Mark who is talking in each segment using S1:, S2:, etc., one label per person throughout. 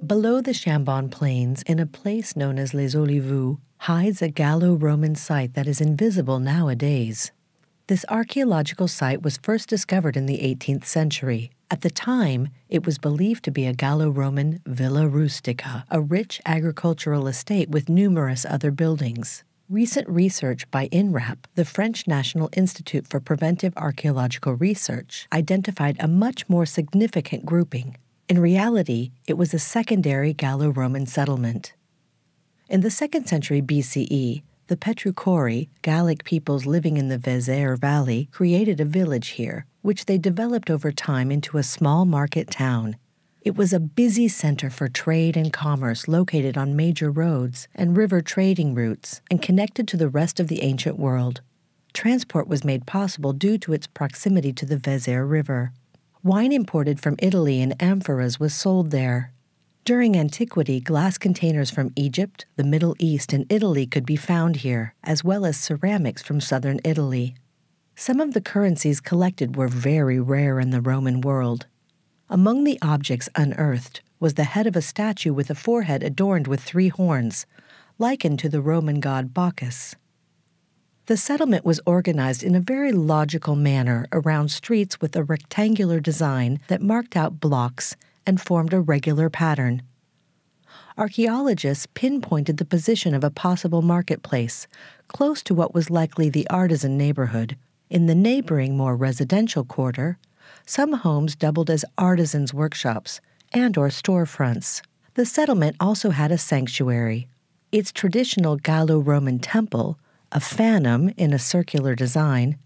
S1: Below the Chambon plains, in a place known as Les Olivoux, hides a Gallo-Roman site that is invisible nowadays. This archaeological site was first discovered in the 18th century. At the time, it was believed to be a Gallo-Roman villa rustica, a rich agricultural estate with numerous other buildings. Recent research by Inrap, the French National Institute for Preventive Archaeological Research, identified a much more significant grouping. In reality, it was a secondary Gallo-Roman settlement. In the 2nd century BCE, the Petrucorii, Gallic peoples living in the Vézère Valley, created a village here, which they developed over time into a small market town. It was a busy center for trade and commerce located on major roads and river trading routes and connected to the rest of the ancient world. Transport was made possible due to its proximity to the Vézère River. Wine imported from Italy in amphoras was sold there. During antiquity, glass containers from Egypt, the Middle East, and Italy could be found here, as well as ceramics from southern Italy. Some of the currencies collected were very rare in the Roman world. Among the objects unearthed was the head of a statue with a forehead adorned with 3 horns, likened to the Roman god Bacchus. The settlement was organized in a very logical manner around streets with a rectangular design that marked out blocks and formed a regular pattern. Archaeologists pinpointed the position of a possible marketplace, close to what was likely the artisan neighborhood. In the neighboring, more residential quarter, some homes doubled as artisans' workshops and/or storefronts. The settlement also had a sanctuary. Its traditional Gallo-Roman temple, a phantom in a circular design,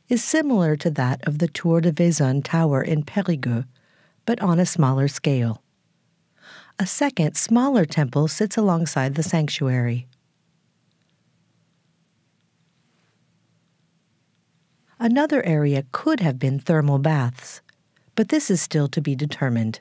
S1: is similar to that of the Tour de Vaison Tower in Périgueux, but on a smaller scale. A second, smaller temple sits alongside the sanctuary. Another area could have been thermal baths, but this is still to be determined.